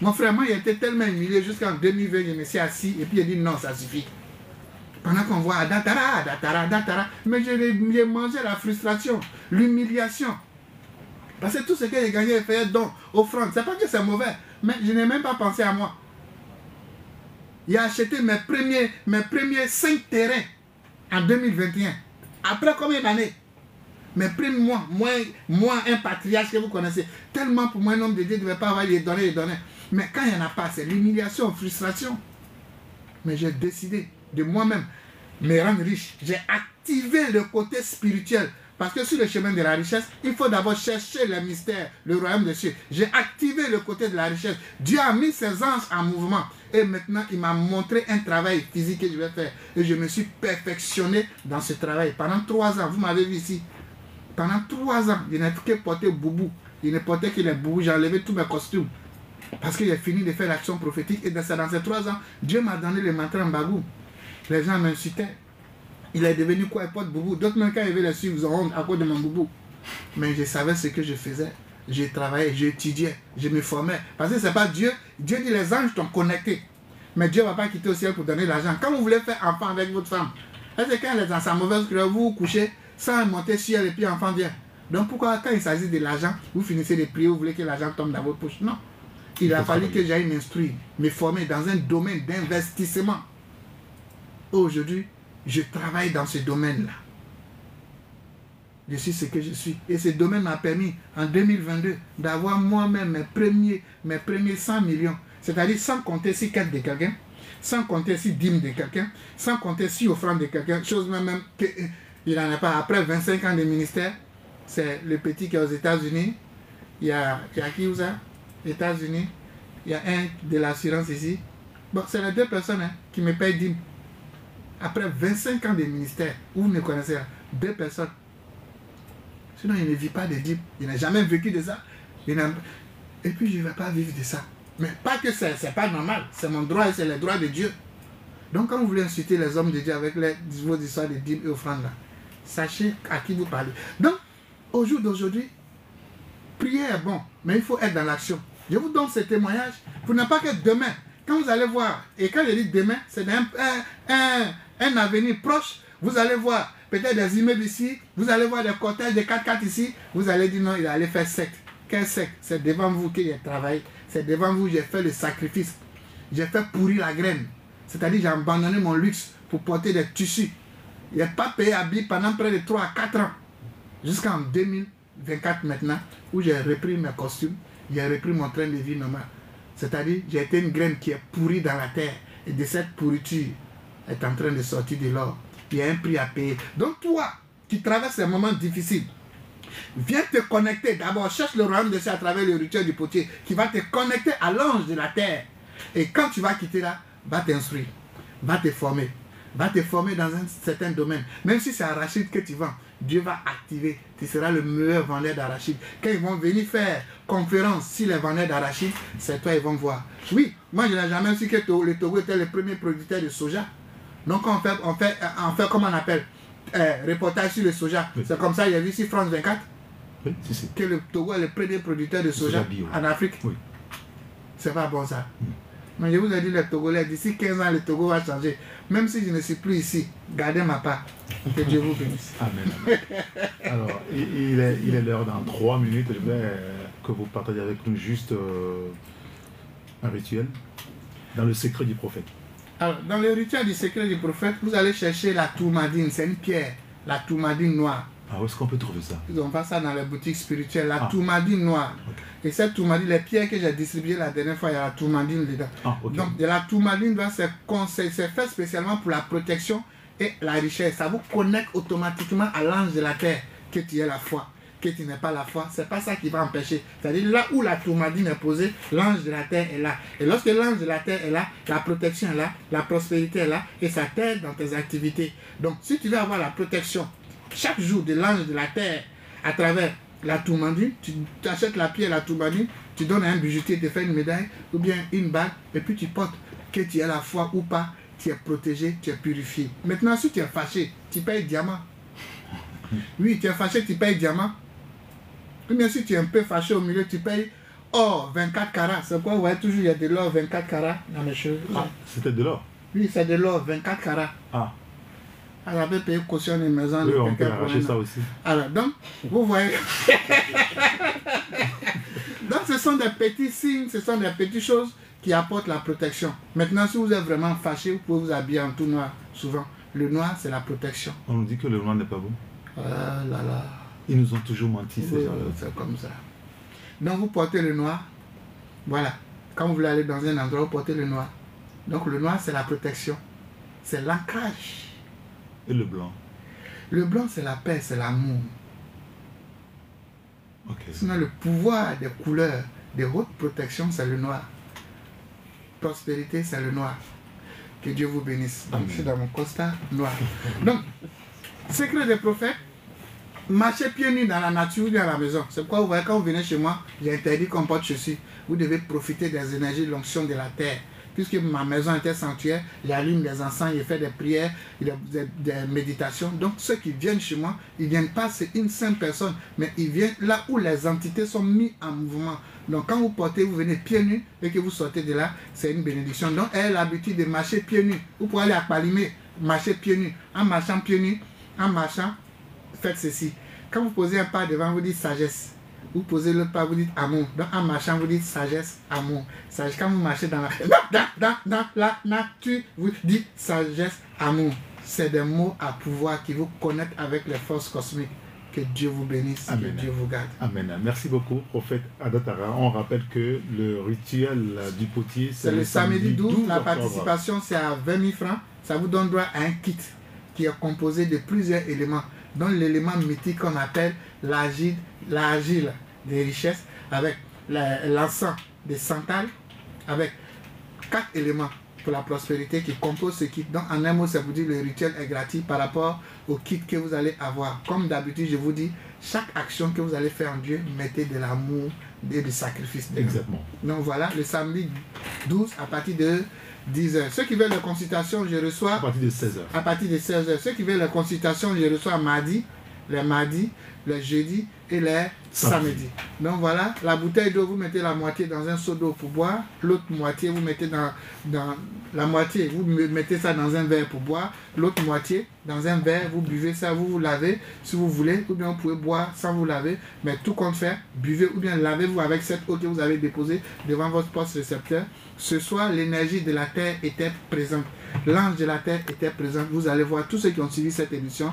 Mon frère, moi, il était tellement humilié jusqu'en 2020, je me suis assis et puis il a dit non, ça suffit. Pendant qu'on voit Datara, mais j'ai mangé la frustration, l'humiliation. Parce que tout ce que j'ai gagné, j'ai fait don, offrande. C'est pas que c'est mauvais, mais je n'ai même pas pensé à moi. Il a acheté mes premiers 5 terrains en 2021. Après combien d'années? Mais moi, un patriarche que vous connaissez, tellement pour moi, un homme de Dieu ne devait pas avoir les données. Mais quand il n'y en a pas, c'est l'humiliation, frustration. Mais j'ai décidé de moi-même me rendre riche. J'ai activé le côté spirituel. Parce que sur le chemin de la richesse, il faut d'abord chercher le mystère, le royaume des cieux. J'ai activé le côté de la richesse. Dieu a mis ses anges en mouvement. Et maintenant, il m'a montré un travail physique que je vais faire. Et je me suis perfectionné dans ce travail. Pendant 3 ans, vous m'avez vu ici. Pendant 3 ans, je n'ai que porté boubou. Je ne portais que les boubous. J'ai enlevé tous mes costumes. Parce que j'ai fini de faire l'action prophétique. Et dans ces 3 ans, Dieu m'a donné le mantra en bagou. Les gens m'insultaient. Il est devenu quoi? Il porte boubou. D'autres même quand ils veulent les suivre, ils ont honte à cause de mon boubou. Mais je savais ce que je faisais. J'ai travaillé, j'étudiais, je me formais. Parce que c'est pas Dieu. Dieu dit les anges t'ont connecté. Mais Dieu ne va pas quitter au ciel pour donner l'argent. Quand vous voulez faire enfant avec votre femme, est-ce que quand elle est dans sa mauvaise couleur, vous vous couchez sans monter sur elle et puis l'enfant vient? Donc pourquoi quand il s'agit de l'argent, vous finissez de prier, vous voulez que l'argent tombe dans votre poche? Non. Il a fallu que j'aille m'instruire, me former dans un domaine d'investissement. Aujourd'hui, je travaille dans ce domaine-là. Je suis ce que je suis. Et ce domaine m'a permis, en 2022, d'avoir moi-même mes premiers 100 millions. C'est-à-dire sans compter si quête de quelqu'un, sans compter si dîme de quelqu'un, sans compter si offrande de quelqu'un, chose même qu'il n'en a pas. Après 25 ans de ministère, c'est le petit qui est aux États-Unis. Il y a qui vous a? États-Unis. Il y a un de l'assurance ici. Bon, c'est les 2 personnes qui me payent dîme. Après 25 ans de ministère, vous me connaissez, 2 personnes. Sinon, il ne vit pas de dîme. Il n'a jamais vécu de ça. Et puis, je ne vais pas vivre de ça. Mais pas que c'est pas normal. C'est mon droit et c'est le droit de Dieu. Donc, quand vous voulez insulter les hommes de Dieu avec vos histoires de dîmes et offrandes, là, sachez à qui vous parlez. Donc, au jour d'aujourd'hui, prier est bon, mais il faut être dans l'action. Je vous donne ce témoignage pour ne pas que demain, quand vous allez voir, et quand je dis demain, c'est un avenir proche, vous allez voir peut-être des immeubles ici, vous allez voir des cortèges de 4x4 ici, vous allez dire non, il allait faire secte. Quel secte? C'est devant vous que j'ai travaillé, c'est devant vous que j'ai fait le sacrifice. J'ai fait pourrir la graine, c'est-à-dire j'ai abandonné mon luxe pour porter des tissus. Il n'ai pas payé à billes pendant près de 3 à 4 ans, jusqu'en 2024 maintenant, où j'ai repris mes costumes, j'ai repris mon train de vie normal. C'est-à-dire, j'ai été une graine qui est pourrie dans la terre. Et de cette pourriture est en train de sortir de l'or. il y a un prix à payer. Donc toi, qui traverses un moment difficile, viens te connecter. D'abord, cherche le royaume de Dieu à travers le rituel du potier qui va te connecter à l'ange de la terre. Et quand tu vas quitter là, va t'instruire, va te former. Va te former dans un certain domaine. Même si c'est arachide que tu vends, Dieu va activer. Tu seras le meilleur vendeur d'arachide. Quand ils vont venir faire conférence sur les vendeurs d'arachide, c'est toi ils vont voir. Oui, moi je n'ai jamais su que le Togo était le premier producteur de soja. Donc on fait comment on appelle reportage sur le soja. Oui. C'est comme ça, il y a vu sur France 24 oui, que le Togo est le premier producteur de soja en Afrique. Oui. C'est pas bon ça. Mais je vous ai dit, les Togolais, d'ici 15 ans, le Togo va changer. Même si je ne suis plus ici, gardez ma part. Que Dieu vous bénisse. Amen. Amen. Alors, il est l'heure dans 3 minutes. Je voudrais que vous partagiez avec nous juste un rituel dans le secret du prophète. Alors, dans le rituel du secret du prophète, vous allez chercher la tourmadine. C'est une pierre, la tourmadine noire. Ah, où est-ce qu'on peut trouver ça? On voit ça dans les boutiques spirituelles, la tourmadine noire. Okay. Et cette tourmadine, les pierres que j'ai distribuées la dernière fois, il y a la tourmadine dedans. Ah, okay. Donc, de la tourmadine, c'est fait spécialement pour la protection et la richesse. Ça vous connecte automatiquement à l'ange de la terre, que tu aies la foi, que tu n'aies pas la foi. C'est pas ça qui va empêcher. C'est-à-dire, là où la tourmadine est posée, l'ange de la terre est là. Et lorsque l'ange de la terre est là, la protection est là, la prospérité est là, et ça t'aide dans tes activités. Donc, si tu veux avoir la protection, chaque jour de l'ange de la terre à travers la tourmadine, tu achètes la pierre, la tourmadine, tu donnes à un bijoutier, tu fais une médaille ou bien une bague et puis tu portes. Que tu aies la foi ou pas, tu es protégé, tu es purifié. Maintenant, si tu es fâché, tu payes diamant. Oui, tu es fâché, tu payes diamant. Ou bien si tu es un peu fâché au milieu, tu payes or 24 carats. C'est quoi? Ouais, toujours il y a de l'or 24 carats dans les cheveux. Ah, c'était de l'or? Oui, c'est de l'or 24 carats. Ah. Elle avait payé caution des maisons. Oui, on peut arracher ça aussi. Alors, donc, vous voyez. Donc, ce sont des petits signes, ce sont des petites choses qui apportent la protection. Maintenant, si vous êtes vraiment fâché, vous pouvez vous habiller en tout noir. Souvent, le noir, c'est la protection. On nous dit que le noir n'est pas beau. Ah là là. Ils nous ont toujours menti, ces gens-là. C'est comme ça. Donc, vous portez le noir. Voilà. Quand vous voulez aller dans un endroit, vous portez le noir. Donc, le noir, c'est la protection. C'est l'ancrage. Et le blanc? Le blanc, c'est la paix, c'est l'amour. Okay. Sinon, le pouvoir des couleurs, des hautes protections, c'est le noir. Prospérité, c'est le noir. Que Dieu vous bénisse. Donc, je suis dans mon costard noir. Donc, secret des prophètes, marchez pieds nus dans la nature ou dans la maison. C'est pourquoi vous voyez, quand vous venez chez moi, j'ai interdit qu'on porte ceci. Vous devez profiter des énergies de l'onction de la terre. Puisque ma maison était sanctuaire, j'allume des encens, je fais des prières, des méditations. Donc ceux qui viennent chez moi, ils ne viennent pas, c'est une simple personne, mais ils viennent là où les entités sont mises en mouvement. Donc quand vous portez, vous venez pieds nus et que vous sortez de là, c'est une bénédiction. Donc elle a l'habitude de marcher pieds nus. Vous pouvez aller à Palimé, marcher pieds nus. En marchant pieds nus, en marchant, faites ceci. Quand vous posez un pas devant, vous dites sagesse. Vous posez l'autre pas, vous dites amour. Donc en marchant, vous dites sagesse, amour. Sagesse, quand vous marchez dans la nature, vous dites sagesse, amour. C'est des mots à pouvoir qui vous connectent avec les forces cosmiques. Que Dieu vous bénisse, Amen. Que Dieu vous garde. Amen. Merci beaucoup, prophète Adatara. On rappelle que le rituel du potier, c'est le samedi 12. La participation, c'est à 20 000 francs. Ça vous donne droit à un kit qui est composé de plusieurs éléments, dont l'élément mythique qu'on appelle l'argile des richesses, avec l'encens des santales, avec 4 éléments pour la prospérité qui composent ce kit. Donc en un mot, ça vous dit le rituel est gratuit par rapport au kit que vous allez avoir. Comme d'habitude, je vous dis, chaque action que vous allez faire en Dieu, mettez de l'amour et du sacrifice. Exactement. Donc voilà, le samedi 12 à partir de 10h. Ceux qui veulent la consultation, je reçois... À partir de 16h. À partir de 16h. Ceux qui veulent la consultation, je reçois les mardis, les jeudis et les samedis. Donc voilà, la bouteille d'eau, vous mettez la moitié dans un seau d'eau pour boire. L'autre moitié, vous mettez dans la moitié, vous mettez ça dans un verre pour boire. L'autre moitié, dans un verre, vous buvez ça, vous lavez si vous voulez. Ou bien vous pouvez boire sans vous laver. Mais tout compte fait, buvez ou bien lavez-vous avec cette eau que vous avez déposée devant votre poste récepteur. Ce soir, l'énergie de la terre était présente. L'ange de la terre était présent. Vous allez voir tous ceux qui ont suivi cette émission.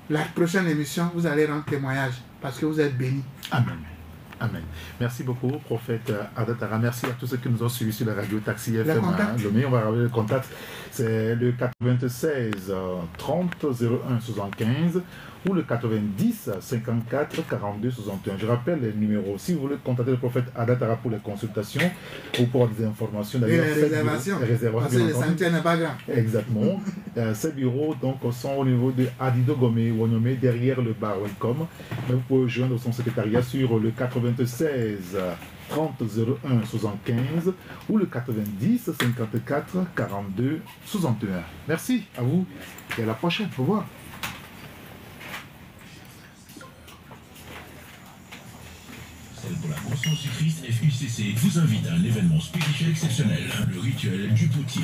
La prochaine émission, vous allez rendre témoignage parce que vous êtes bénis. Amen. Amen. Merci beaucoup, prophète Adatara. Merci à tous ceux qui nous ont suivis sur la radio Taxi FM. Le on va rappeler le contact. C'est le 96 30 01 75 ou le 90 54 42 61. Je rappelle les numéros. Si vous voulez contacter le prophète Adatara pour les consultations ou pour des informations, et les réservations. Parce que le sanctuaire n'est pas grand. Exactement. Ces bureaux donc, sont au niveau de Adido Gome Wonyome, derrière le bar Welcome. Mais vous pouvez joindre son secrétariat sur le 96 30 01 75 ou le 90 54 42 61. Merci à vous et à la prochaine. Au revoir. Pour la conscience du Christ, FUCC vous invite à un événement spirituel exceptionnel, le rituel du potier.